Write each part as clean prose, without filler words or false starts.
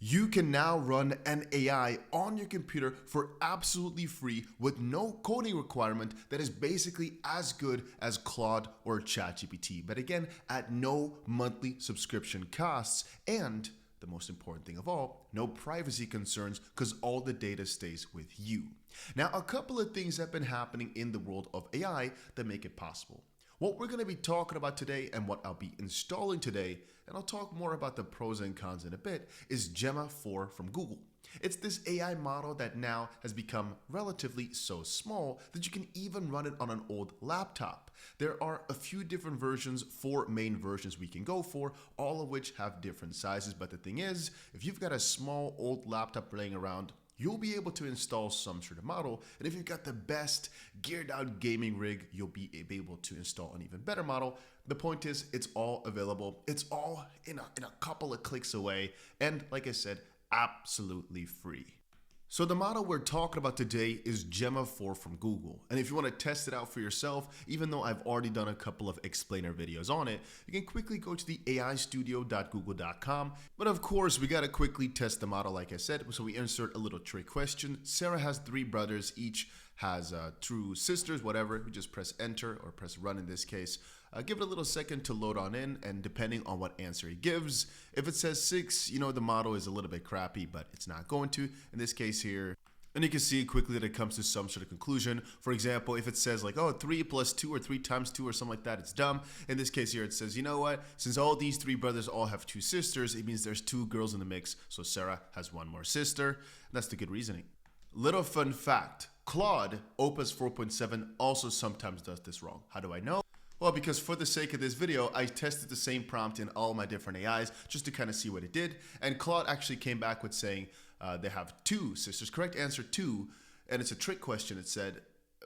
You can now run an AI on your computer for absolutely free with no coding requirement that is basically as good as Claude or ChatGPT, but again, at no monthly subscription costs and the most important thing of all, no privacy concerns because all the data stays with you. Now, a couple of things have been happening in the world of AI that make it possible. What we're going to be talking about today and what I'll be installing today, and I'll talk more about the pros and cons in a bit, is Gemma 4 from Google. It's this AI model that now has become relatively so small that you can even run it on an old laptop. There are a few different versions, 4 main versions we can go for, all of which have different sizes. But the thing is, if you've got a small old laptop laying around, you'll be able to install some sort of model. And if you've got the best geared out gaming rig, you'll be able to install an even better model. The point is, it's all available. It's all in a couple of clicks away. And like I said, absolutely free. So the model we're talking about today is Gemma 4 from Google. And if you want to test it out for yourself, even though I've already done a couple of explainer videos on it, you can quickly go to the aistudio.google.com. But of course, we got to quickly test the model like I said. So we insert a little trick question. Sarah has 3 brothers, each has 2 sisters, whatever. We just press enter or press run in this case. Give it a little second to load on in, and depending on what answer he gives, if it says 6, you know the model is a little bit crappy, but it's not going to. In this case here, and you can see quickly that it comes to some sort of conclusion. For example, if it says like, oh, 3 plus 2 or 3 times 2 or something like that, it's dumb. In this case here, it says, you know what? Since all these 3 brothers all have 2 sisters, it means there's 2 girls in the mix. So Sarah has 1 more sister. That's the good reasoning. Little fun fact, Claude Opus 4.7 also sometimes does this wrong. How do I know? Well, because for the sake of this video, I tested the same prompt in all my different AIs just to kind of see what it did. And Claude actually came back with saying they have 2 sisters. Correct answer 2. And it's a trick question, it said,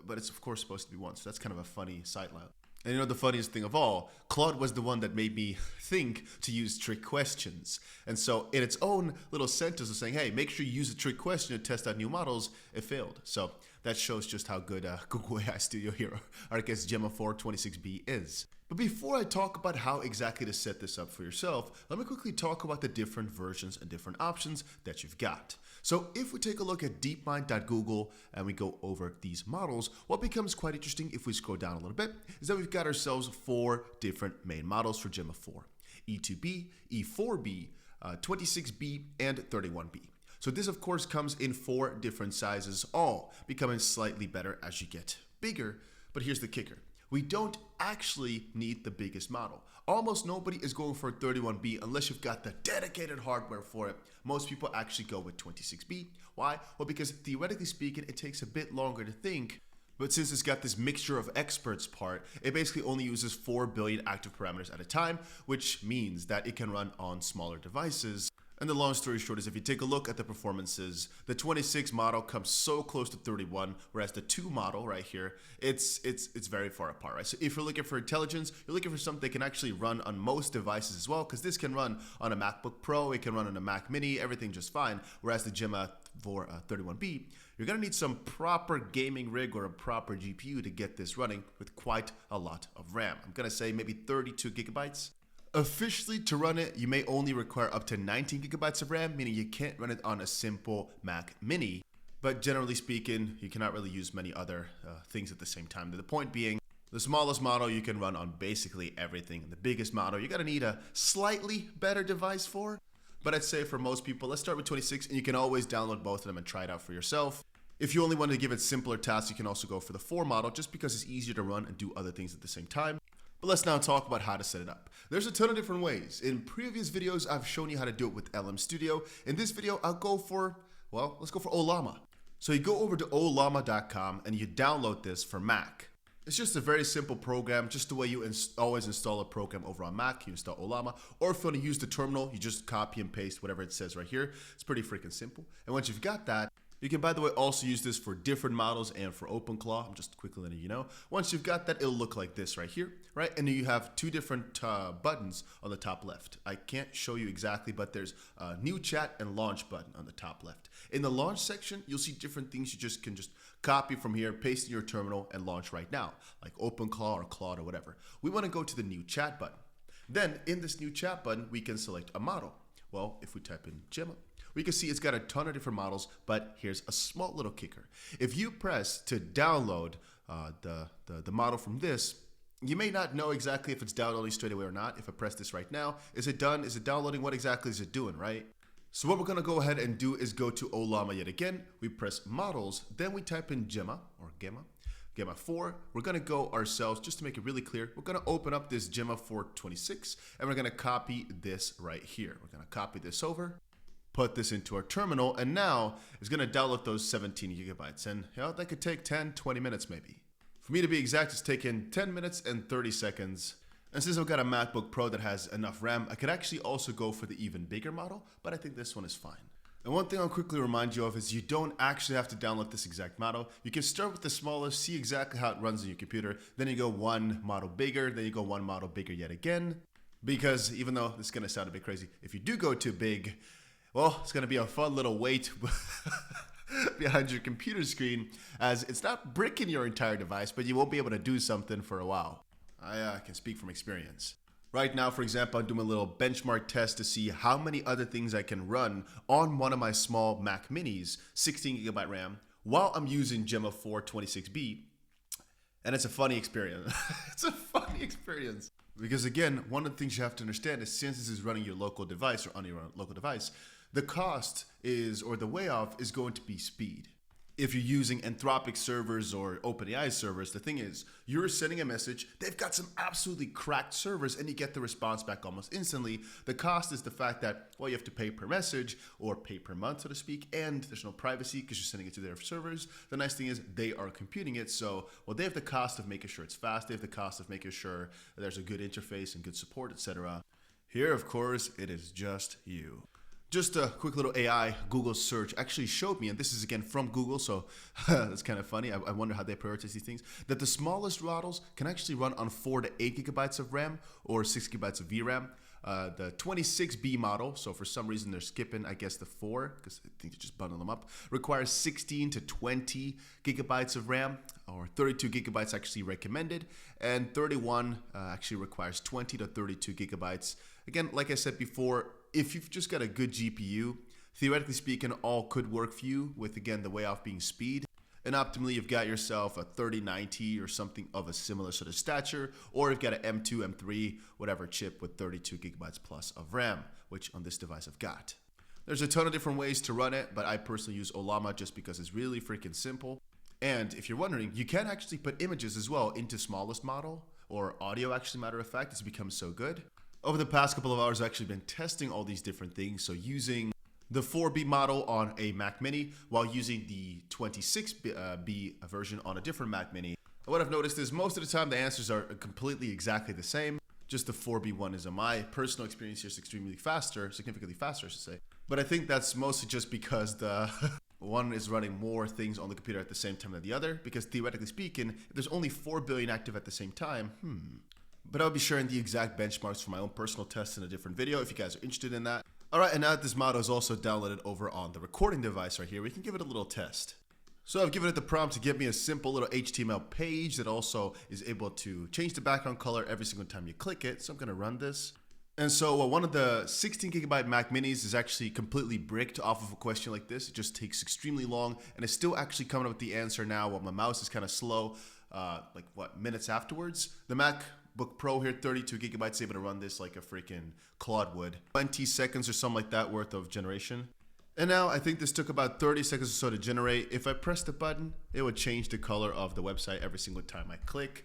but it's of course supposed to be 1. So that's kind of a funny sideline. And you know the funniest thing of all, Claude was the one that made me think to use trick questions. And so in its own little sentence of saying, hey, make sure you use a trick question to test out new models, it failed. So that shows just how good Google AI Studio here, or I guess Gemma 4 26B is. But before I talk about how exactly to set this up for yourself, let me quickly talk about the different versions and different options that you've got. So if we take a look at deepmind.google and we go over these models, what becomes quite interesting if we scroll down a little bit is that we've got ourselves 4 different main models for Gemma 4. E2B, E4B, 26B, and 31B. So this of course comes in 4 different sizes, all becoming slightly better as you get bigger. But here's the kicker. We don't actually need the biggest model. Almost nobody is going for 31B unless you've got the dedicated hardware for it. Most people actually go with 26B. Why? Well, because theoretically speaking, it takes a bit longer to think. But since it's got this mixture of experts part, it basically only uses 4 billion active parameters at a time, which means that it can run on smaller devices. And the long story short is if you take a look at the performances, the 26 model comes so close to 31, whereas the 2 model right here, it's very far apart, right? So if you're looking for intelligence, you're looking for something that can actually run on most devices as well, because this can run on a MacBook Pro, it can run on a Mac Mini, everything just fine. Whereas the Gemma 4 31B, you're gonna need some proper gaming rig or a proper GPU to get this running with quite a lot of RAM. I'm gonna say maybe 32 gigabytes. Officially, to run it, you may only require up to 19 gigabytes of RAM, meaning you can't run it on a simple Mac Mini. But generally speaking, you cannot really use many other things at the same time. The point being, the smallest model you can run on basically everything. The biggest model, you're gonna need a slightly better device for. But I'd say for most people, let's start with 26, and you can always download both of them and try it out for yourself. If you only want to give it simpler tasks, you can also go for the 4 model, just because it's easier to run and do other things at the same time. But let's now talk about how to set it up. There's a ton of different ways. In previous videos, I've shown you how to do it with LM Studio. In this video, I'll go for, well, let's go for Ollama. So you go over to ollama.com and you download this for Mac. It's just a very simple program, just the way you always install a program over on Mac, you install Ollama. Or if you want to use the terminal, you just copy and paste whatever it says right here. It's pretty freaking simple. And once you've got that, you can, by the way, also use this for different models and for OpenClaw. I'm just quickly letting you know. Once you've got that, it'll look like this right here, right? And then you have 2 different buttons on the top left. I can't show you exactly, but there's a new chat and launch button on the top left. In the launch section, you'll see different things you can just copy from here, paste in your terminal, and launch right now, like OpenClaw or Claude or whatever. We want to go to the new chat button. Then in this new chat button, we can select a model. Well, if we type in Gemma, We can see it's got a ton of different models, but here's a small little kicker. If you press to download the model from this, you may not know exactly if it's downloading straight away or not. If I press this right now, is it done? Is it downloading? What exactly is it doing, right? So what we're gonna go ahead and do is go to Ollama yet again. We press models, then we type in Gemma or Gemma 4. We're gonna go ourselves, just to make it really clear, we're gonna open up this Gemma 426 and we're gonna copy this right here. We're gonna copy this over, put this into our terminal, and now it's gonna download those 17 gigabytes. And you know, that could take 10, 20 minutes maybe. For me to be exact, it's taken 10 minutes and 30 seconds. And since I've got a MacBook Pro that has enough RAM, I could actually also go for the even bigger model, but I think this one is fine. And one thing I'll quickly remind you of is you don't actually have to download this exact model. You can start with the smallest, see exactly how it runs on your computer, then you go one model bigger, then you go one model bigger yet again. Because even though this is gonna sound a bit crazy, if you do go too big, well, it's gonna be a fun little wait behind your computer screen, as it's not bricking your entire device, but you won't be able to do something for a while. I can speak from experience. Right now, for example, I'm doing a little benchmark test to see how many other things I can run on one of my small Mac Minis, 16 gigabyte RAM, while I'm using Gemma 426B. And it's a funny experience. It's a funny experience. Because again, one of the things you have to understand is since this is running your local device or on your local device, the cost is, or the way off is going to be speed. If you're using Anthropic servers or OpenAI servers, the thing is, you're sending a message, they've got some absolutely cracked servers, and you get the response back almost instantly. The cost is the fact that, well, you have to pay per message or pay per month, so to speak, and there's no privacy because you're sending it to their servers. The nice thing is they are computing it, so, well, they have the cost of making sure it's fast, they have the cost of making sure that there's a good interface and good support, etc. Here, of course, it is just you. Just a quick little AI Google search actually showed me, and this is again from Google, so that's kind of funny. I wonder how they prioritize these things, that the smallest models can actually run on 4 to 8 gigabytes of RAM or 6 gigabytes of VRAM. The 26B model, so for some reason they're skipping, I guess, the 4, because I think they just bundle them up, requires 16 to 20 gigabytes of RAM, or 32 gigabytes actually recommended, and 31 actually requires 20 to 32 gigabytes. Again, like I said before, if you've just got a good GPU, theoretically speaking, all could work for you with, again, the way off being speed. And optimally, you've got yourself a 3090 or something of a similar sort of stature, or you've got an M2, M3, whatever chip with 32 gigabytes plus of RAM, which on this device I've got. There's a ton of different ways to run it, but I personally use Ollama just because it's really freaking simple. And if you're wondering, you can actually put images as well into smallest model, or audio actually, matter of fact, it's become so good. Over the past couple of hours, I've actually been testing all these different things. So using the 4B model on a Mac Mini while using the 26B version on a different Mac Mini. And what I've noticed is most of the time the answers are completely exactly the same. Just the 4B one is, in my personal experience, just extremely faster, significantly faster, I should say. But I think that's mostly just because the one is running more things on the computer at the same time than the other. Because theoretically speaking, if there's only 4 billion active at the same time, But I'll be sharing the exact benchmarks for my own personal tests in a different video if you guys are interested in that. Alright, and now that this model is also downloaded over on the recording device right here, we can give it a little test. So I've given it the prompt to give me a simple little HTML page that also is able to change the background color every single time you click it. So I'm going to run this. And so one of the 16 gigabyte Mac Minis is actually completely bricked off of a question like this. It just takes extremely long, and it's still actually coming up with the answer now while my mouse is kind of slow, minutes afterwards. The MacBook Pro here, 32 gigabytes, able to run this like a freaking Claude would. 20 seconds or something like that worth of generation. And now I think this took about 30 seconds or so to generate. If I press the button, it would change the color of the website every single time I click.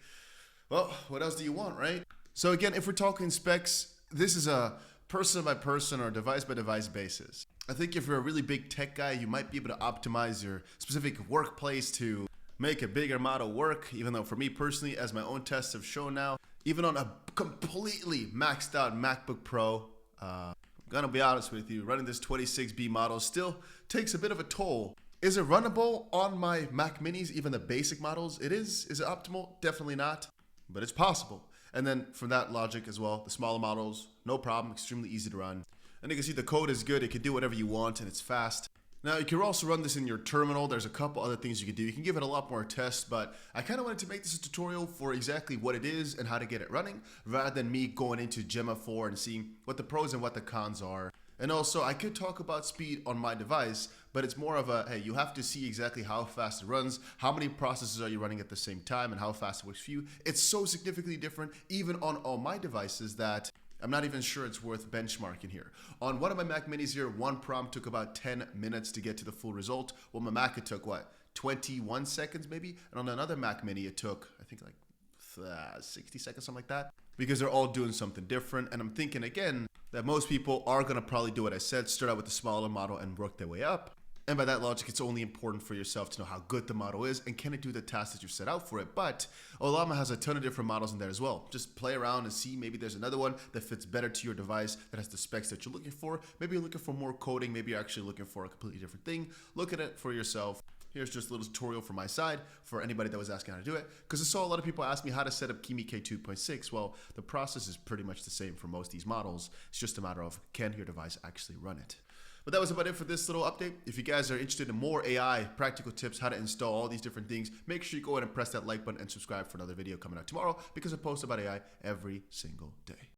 Well, what else do you want, right? So again, if we're talking specs, this is a person by person or device by device basis. I think if you're a really big tech guy, you might be able to optimize your specific workplace to make a bigger model work, even though for me personally, as my own tests have shown now, even on a completely maxed out MacBook Pro, I'm gonna be honest with you, running this 26B model still takes a bit of a toll. Is it runnable on my Mac Minis, even the basic models? It is. Is it optimal? Definitely not, but it's possible. And then from that logic as well, the smaller models, no problem, extremely easy to run. And you can see the code is good, it can do whatever you want and it's fast. Now you can also run this in your terminal. There's a couple other things you can do. You can give it a lot more tests, but I kind of wanted to make this a tutorial for exactly what it is and how to get it running, rather than me going into Gemma 4 and seeing what the pros and what the cons are. And also, I could talk about speed on my device, but it's more of a, hey, you have to see exactly how fast it runs, how many processes are you running at the same time, and how fast it works for you. It's so significantly different, even on all my devices, that I'm not even sure it's worth benchmarking here. On one of my Mac Minis here, one prompt took about 10 minutes to get to the full result. Well, my Mac, it took what? 21 seconds maybe? And on another Mac Mini, it took, I think, like 60 seconds, something like that, because they're all doing something different. And I'm thinking again that most people are going to probably do what I said, start out with the smaller model and work their way up. And by that logic, it's only important for yourself to know how good the model is and can it do the tasks that you set out for it. But Ollama has a ton of different models in there as well. Just play around and see, maybe there's another one that fits better to your device, that has the specs that you're looking for. Maybe you're looking for more coding. Maybe you're actually looking for a completely different thing. Look at it for yourself. Here's just a little tutorial from my side for anybody that was asking how to do it. Because I saw a lot of people ask me how to set up Kimi K2.6. Well, the process is pretty much the same for most of these models. It's just a matter of, can your device actually run it? But that was about it for this little update. If you guys are interested in more AI, practical tips, how to install all these different things, make sure you go ahead and press that like button and subscribe for another video coming out tomorrow, because I post about AI every single day.